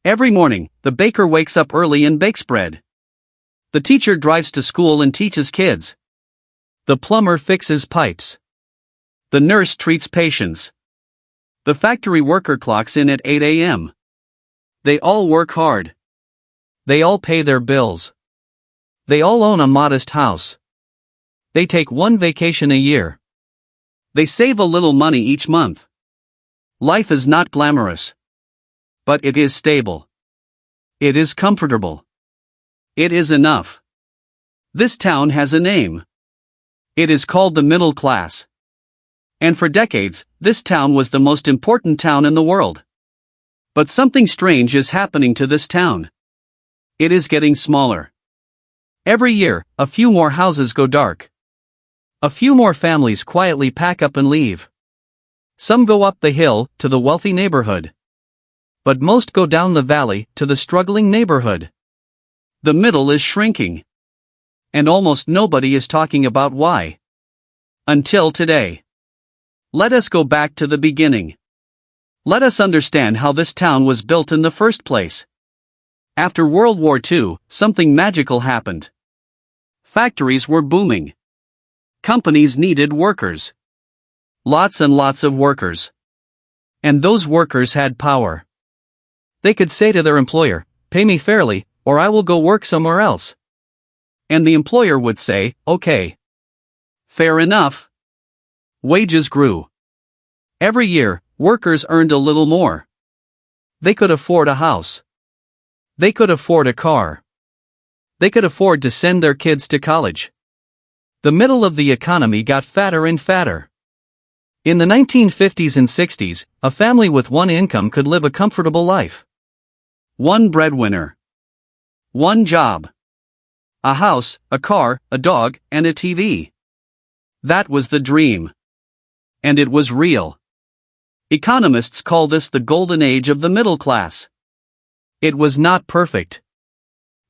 Every morning, the baker wakes up early and bakes bread. The teacher drives to school and teaches kids. The plumber fixes pipes. The nurse treats patients. The factory worker clocks in at 8 a.m. They all work hard. They all pay their bills. They all own a modest house. They take one vacation a year. They save a little money each month. Life is not glamorous. But it is stable. It is comfortable. It is enough. This town has a name. It is called the middle class. And for decades, this town was the most important town in the world. But something strange is happening to this town. It is getting smaller. Every year, a few more houses go dark. A few more families quietly pack up and leave. Some go up the hill, to the wealthy neighborhood. But most go down the valley, to the struggling neighborhood. The middle is shrinking. And almost nobody is talking about why. Until today. Let us go back to the beginning. Let us understand how this town was built in the first place. After World War II, something magical happened. Factories were booming. Companies needed workers. Lots and lots of workers. And those workers had power. They could say to their employer, "Pay me fairly, or I will go work somewhere else." And the employer would say, "Okay. Fair enough." Wages grew. Every year, workers earned a little more. They could afford a house. They could afford a car. They could afford to send their kids to college. The middle of the economy got fatter and fatter. In the 1950s and 60s, a family with one income could live a comfortable life. One breadwinner. One job. A house, a car, a dog, and a TV. That was the dream. And it was real. Economists call this the golden age of the middle class. It was not perfect.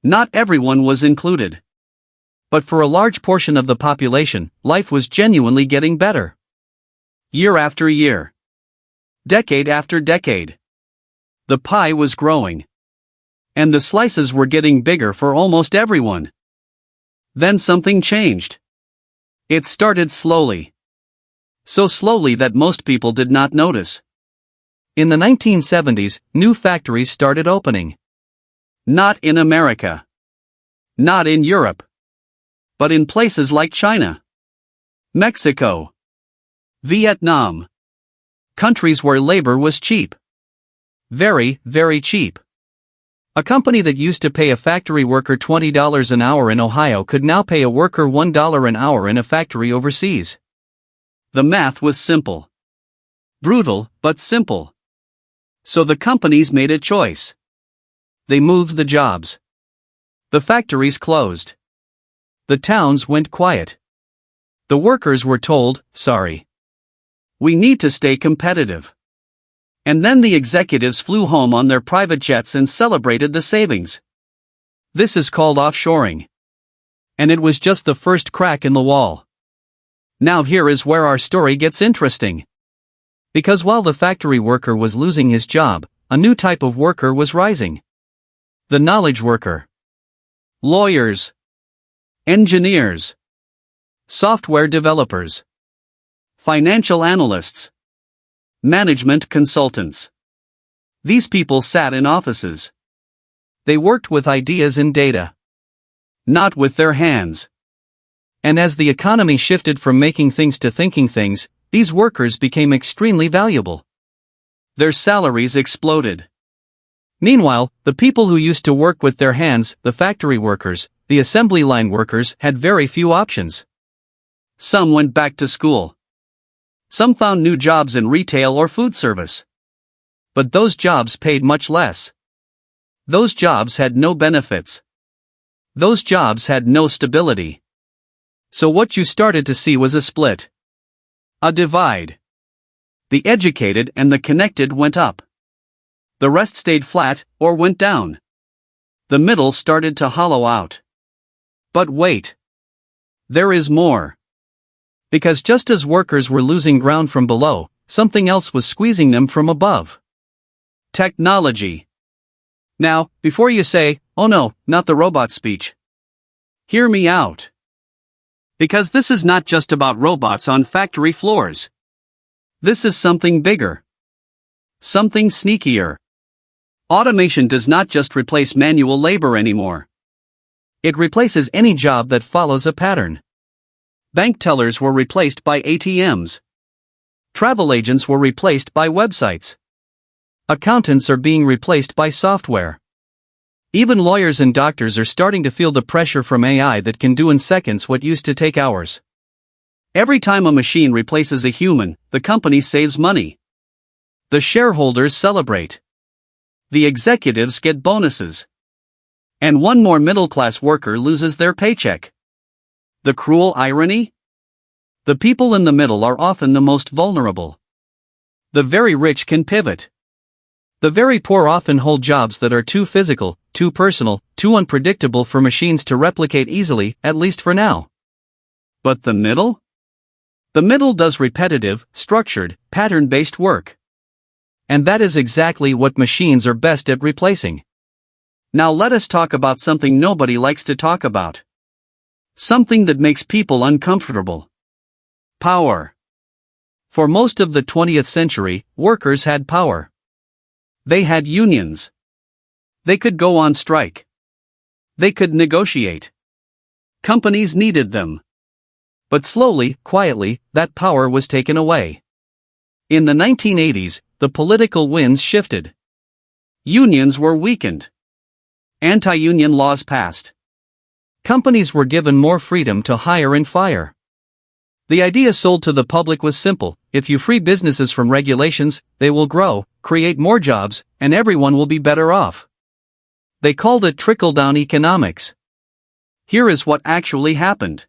Not everyone was included. But for a large portion of the population, life was genuinely getting better. Year after year. Decade after decade. The pie was growing. And the slices were getting bigger for almost everyone. Then something changed. It started slowly. So slowly that most people did not notice. In the 1970s, new factories started opening. Not in America. Not in Europe. But in places like China, Mexico, Vietnam. Countries where labor was cheap. Very, very cheap. A company that used to pay a factory worker $20 an hour in Ohio could now pay a worker $1 an hour in a factory overseas. The math was simple. Brutal, but simple. So the companies made a choice. They moved the jobs. The factories closed. The towns went quiet. The workers were told, "Sorry. We need to stay competitive." And then the executives flew home on their private jets and celebrated the savings. This is called offshoring. And it was just the first crack in the wall. Now here is where our story gets interesting. Because while the factory worker was losing his job, a new type of worker was rising. The knowledge worker. Lawyers. Engineers. Software developers. Financial analysts. Management consultants. These people sat in offices. They worked with ideas and data. Not with their hands. And as the economy shifted from making things to thinking things, these workers became extremely valuable. Their salaries exploded. Meanwhile, the people who used to work with their hands, the factory workers, the assembly line workers, had very few options. Some went back to school. Some found new jobs in retail or food service. But those jobs paid much less. Those jobs had no benefits. Those jobs had no stability. So what you started to see was a split. A divide. The educated and the connected went up. The rest stayed flat, or went down. The middle started to hollow out. But wait. There is more. Because just as workers were losing ground from below, something else was squeezing them from above. Technology. Now, before you say, "Oh no, not the robot speech," hear me out. Because this is not just about robots on factory floors. This is something bigger. Something sneakier. Automation does not just replace manual labor anymore. It replaces any job that follows a pattern. Bank tellers were replaced by ATMs. Travel agents were replaced by websites. Accountants are being replaced by software. Even lawyers and doctors are starting to feel the pressure from AI that can do in seconds what used to take hours. Every time a machine replaces a human, the company saves money. The shareholders celebrate. The executives get bonuses. And one more middle-class worker loses their paycheck. The cruel irony? The people in the middle are often the most vulnerable. The very rich can pivot. The very poor often hold jobs that are too physical, too personal, too unpredictable for machines to replicate easily, at least for now. But the middle? The middle does repetitive, structured, pattern-based work. And that is exactly what machines are best at replacing. Now let us talk about something nobody likes to talk about. Something that makes people uncomfortable. Power. For most of the 20th century, workers had power. They had unions. They could go on strike. They could negotiate. Companies needed them. But slowly, quietly, that power was taken away. In the 1980s, the political winds shifted. Unions were weakened. Anti-union laws passed. Companies were given more freedom to hire and fire. The idea sold to the public was simple: if you free businesses from regulations, they will grow, create more jobs, and everyone will be better off. They called it trickle-down economics. Here is what actually happened.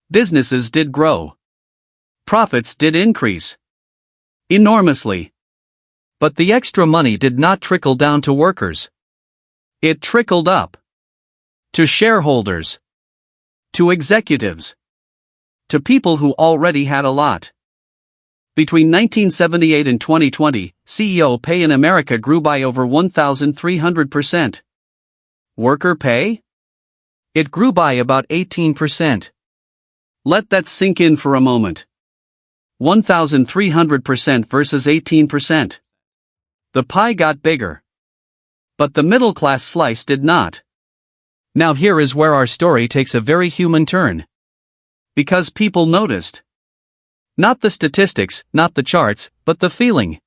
Businesses did grow. Profits did increase. Enormously. But the extra money did not trickle down to workers. It trickled up. To shareholders. To executives. To people who already had a lot. Between 1978 and 2020, CEO pay in America grew by over 1,300%. Worker pay? It grew by about 18%. Let that sink in for a moment. 1,300% versus 18%. The pie got bigger. But the middle class slice did not. Now here is where our story takes a very human turn. Because people noticed. Not the statistics, not the charts, but the feeling.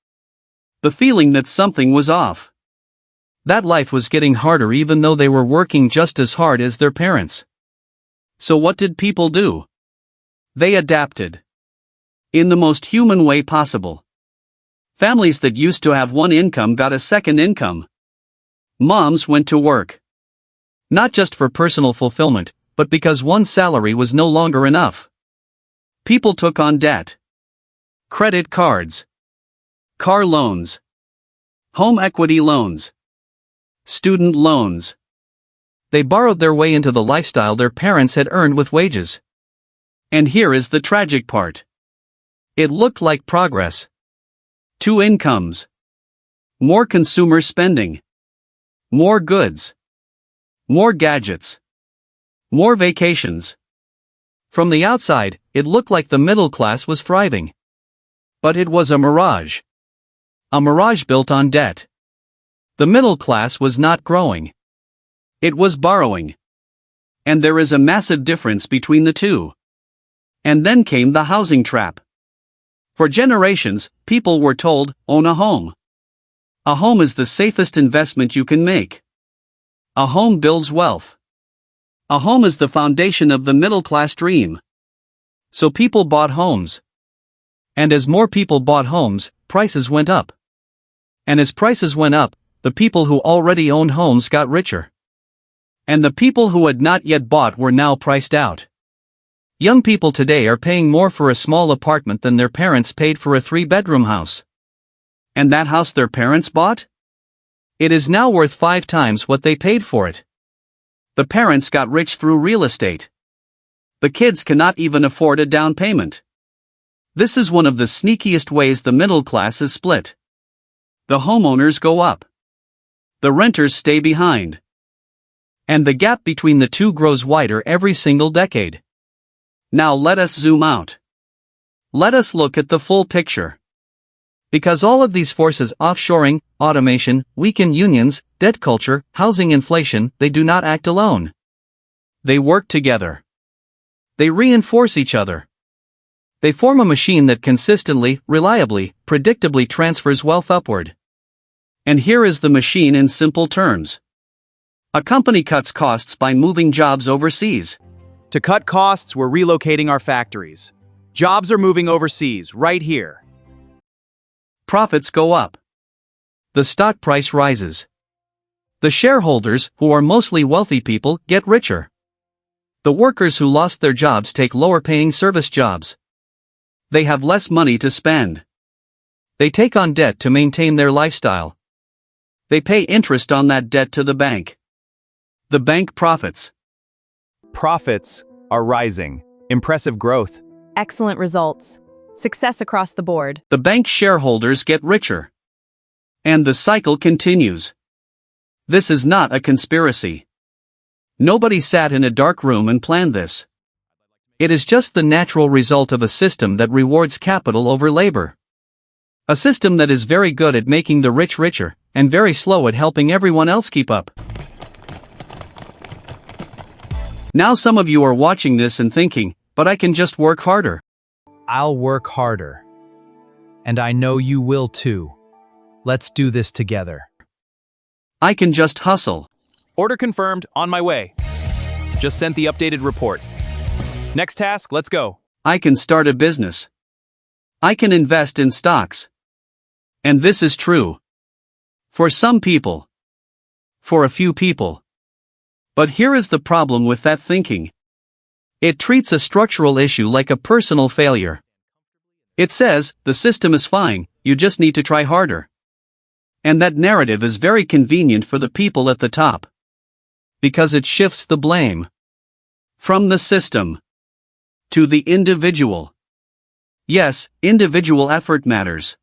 The feeling that something was off. That life was getting harder even though they were working just as hard as their parents. So what did people do? They adapted. In the most human way possible. Families that used to have one income got a second income. Moms went to work. Not just for personal fulfillment, but because one salary was no longer enough. People took on debt. Credit cards. Car loans. Home equity loans. Student loans. They borrowed their way into the lifestyle their parents had earned with wages. And here is the tragic part. It looked like progress. 2 incomes. More consumer spending. More goods. More gadgets. More vacations. From the outside, it looked like the middle class was thriving. But it was a mirage. A mirage built on debt. The middle class was not growing. It was borrowing. And there is a massive difference between the two. And then came the housing trap. For generations, people were told, own a home. A home is the safest investment you can make. A home builds wealth. A home is the foundation of the middle-class dream. So people bought homes. And as more people bought homes, prices went up. And as prices went up, the people who already owned homes got richer. And the people who had not yet bought were now priced out. Young people today are paying more for a small apartment than their parents paid for a 3-bedroom house. And that house their parents bought? It is now worth 5 times what they paid for it. The parents got rich through real estate. The kids cannot even afford a down payment. This is one of the sneakiest ways the middle class is split. The homeowners go up. The renters stay behind. And the gap between the two grows wider every single decade. Now let us zoom out. Let us look at the full picture. Because all of these forces, offshoring, automation, weakened unions, debt culture, housing inflation, they do not act alone. They work together. They reinforce each other. They form a machine that consistently, reliably, predictably transfers wealth upward. And here is the machine in simple terms. A company cuts costs by moving jobs overseas. To cut costs, we're relocating our factories. Jobs are moving overseas, right here. Profits go up. The stock price rises. The shareholders, who are mostly wealthy people, get richer. The workers who lost their jobs take lower-paying service jobs. They have less money to spend. They take on debt to maintain their lifestyle. They pay interest on that debt to the bank. The bank profits. Profits are rising. Impressive growth. Excellent results. Success across the board. The bank shareholders get richer. And the cycle continues. This is not a conspiracy. Nobody sat in a dark room and planned this. It is just the natural result of a system that rewards capital over labor. A system that is very good at making the rich richer, and very slow at helping everyone else keep up. Now some of you are watching this and thinking, but I can just work harder. I'll work harder. And I know you will too. Let's do this together. I can just hustle. Order confirmed, on my way. Just sent the updated report. Next task, let's go. I can start a business. I can invest in stocks. And this is true. For some people. For a few people. But here is the problem with that thinking. It treats a structural issue like a personal failure. It says, the system is fine, you just need to try harder. And that narrative is very convenient for the people at the top. Because it shifts the blame. From the system. To the individual. Yes, individual effort matters.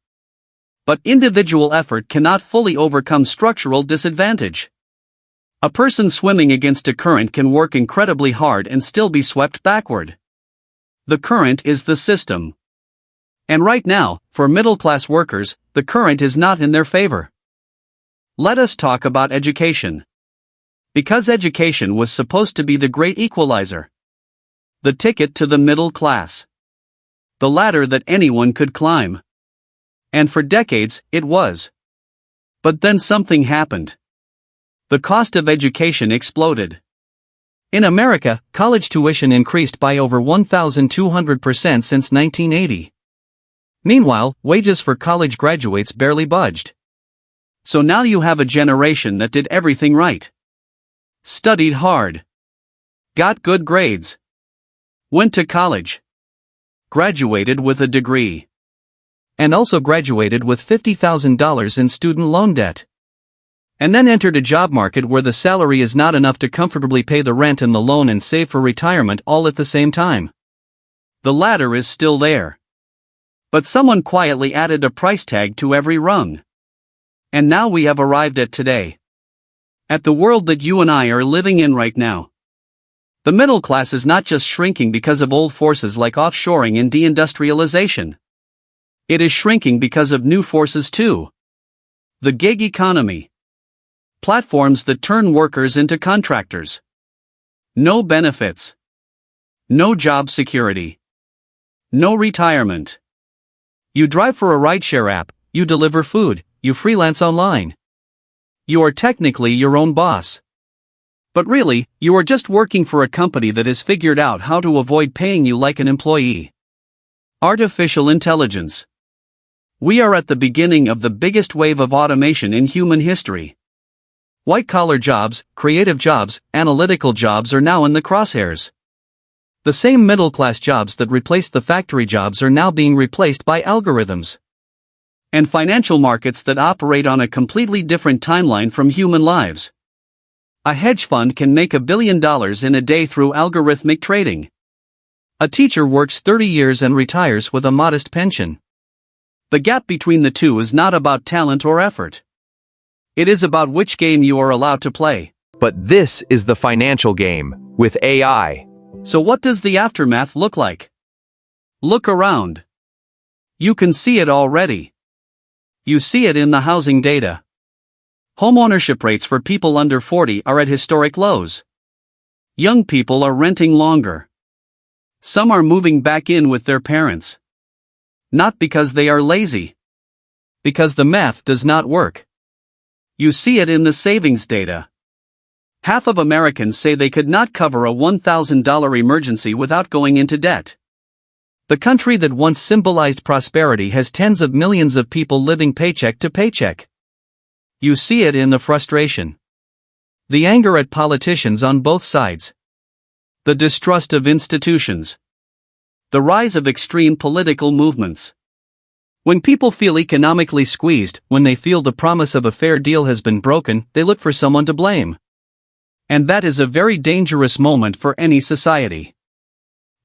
But individual effort cannot fully overcome structural disadvantage. A person swimming against a current can work incredibly hard and still be swept backward. The current is the system. And right now, for middle-class workers, the current is not in their favor. Let us talk about education. Because education was supposed to be the great equalizer. The ticket to the middle class. The ladder that anyone could climb. And for decades, it was. But then something happened. The cost of education exploded. In America, college tuition increased by over 1,200% since 1980. Meanwhile, wages for college graduates barely budged. So now you have a generation that did everything right. Studied hard. Got good grades. Went to college. Graduated with a degree. And also graduated with $50,000 in student loan debt. And then entered a job market where the salary is not enough to comfortably pay the rent and the loan and save for retirement all at the same time. The ladder is still there. But someone quietly added a price tag to every rung. And now we have arrived at today. At the world that you and I are living in right now. The middle class is not just shrinking because of old forces like offshoring and deindustrialization. It is shrinking because of new forces too. The gig economy. Platforms that turn workers into contractors. No benefits. No job security. No retirement. You drive for a rideshare app, you deliver food, you freelance online. You are technically your own boss. But really, you are just working for a company that has figured out how to avoid paying you like an employee. Artificial intelligence. We are at the beginning of the biggest wave of automation in human history. White-collar jobs, creative jobs, analytical jobs are now in the crosshairs. The same middle-class jobs that replaced the factory jobs are now being replaced by algorithms. And financial markets that operate on a completely different timeline from human lives. A hedge fund can make $1 billion in a day through algorithmic trading. A teacher works 30 years and retires with a modest pension. The gap between the two is not about talent or effort. It is about which game you are allowed to play. But this is the financial game, with AI. So what does the aftermath look like? Look around. You can see it already. You see it in the housing data. Homeownership rates for people under 40 are at historic lows. Young people are renting longer. Some are moving back in with their parents. Not because they are lazy. Because the math does not work. You see it in the savings data. Half of Americans say they could not cover a $1,000 emergency without going into debt. The country that once symbolized prosperity has tens of millions of people living paycheck to paycheck. You see it in the frustration. The anger at politicians on both sides. The distrust of institutions. The rise of extreme political movements. When people feel economically squeezed, when they feel the promise of a fair deal has been broken, they look for someone to blame. And that is a very dangerous moment for any society.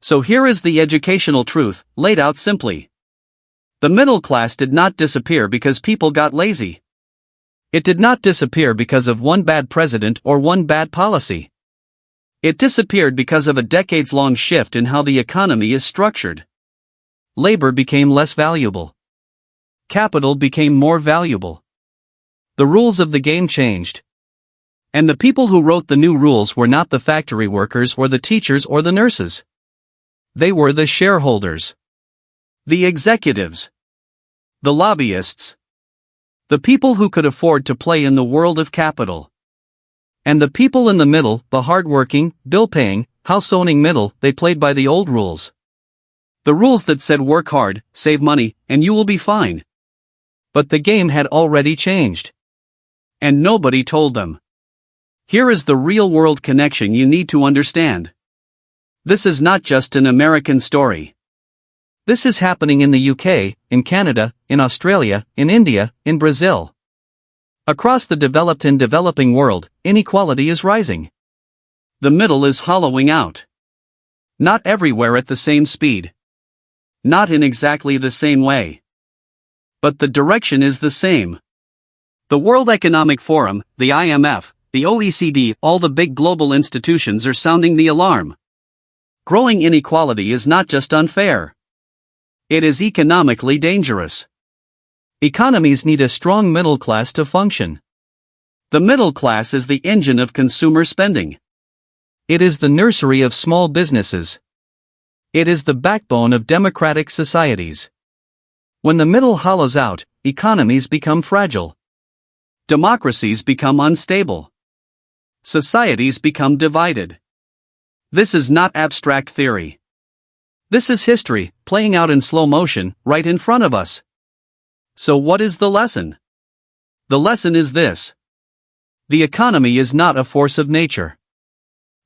So here is the educational truth, laid out simply. The middle class did not disappear because people got lazy. It did not disappear because of one bad president or one bad policy. It disappeared because of a decades-long shift in how the economy is structured. Labor became less valuable. Capital became more valuable. The rules of the game changed. And the people who wrote the new rules were not the factory workers or the teachers or the nurses. They were the shareholders. The executives. The lobbyists. The people who could afford to play in the world of capital. And the people in the middle, the hard-working, bill-paying, house-owning middle, they played by the old rules. The rules that said work hard, save money, and you will be fine. But the game had already changed. And nobody told them. Here is the real-world connection you need to understand. This is not just an American story. This is happening in the UK, in Canada, in Australia, in India, in Brazil. Across the developed and developing world, inequality is rising. The middle is hollowing out. Not everywhere at the same speed. Not in exactly the same way. But the direction is the same. The World Economic Forum, the IMF, the OECD, all the big global institutions are sounding the alarm. Growing inequality is not just unfair. It is economically dangerous. Economies need a strong middle class to function. The middle class is the engine of consumer spending. It is the nursery of small businesses. It is the backbone of democratic societies. When the middle hollows out, economies become fragile. Democracies become unstable. Societies become divided. This is not abstract theory. This is history, playing out in slow motion, right in front of us. So what is the lesson? The lesson is this. The economy is not a force of nature.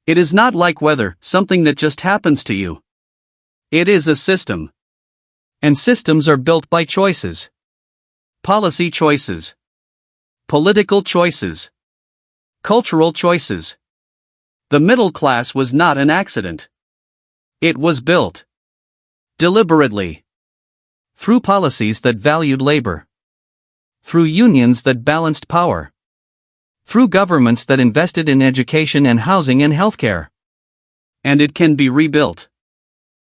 It is not like weather, something that just happens to you. It is a system. And systems are built by choices. Policy choices. Political choices. Cultural choices. The middle class was not an accident. It was built. Deliberately. Through policies that valued labor. Through unions that balanced power. Through governments that invested in education and housing and healthcare. And it can be rebuilt.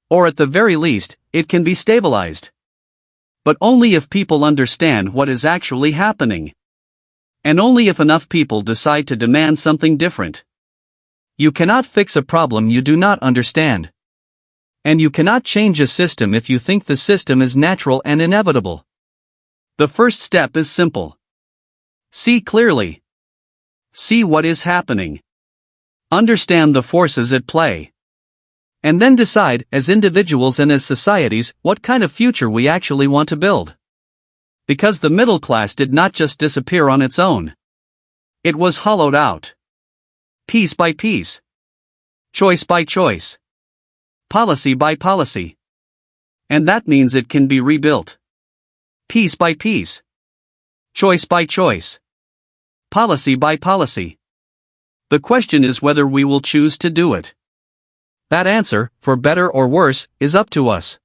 Or at the very least, it can be stabilized. But only if people understand what is actually happening. And only if enough people decide to demand something different. You cannot fix a problem you do not understand. And you cannot change a system if you think the system is natural and inevitable. The first step is simple. See clearly. See what is happening. Understand the forces at play. And then decide, as individuals and as societies, what kind of future we actually want to build. Because the middle class did not just disappear on its own. It was hollowed out. Piece by piece. Choice by choice. Policy by policy. And that means it can be rebuilt. Piece by piece. Choice by choice. Policy by policy. The question is whether we will choose to do it. That answer, for better or worse, is up to us.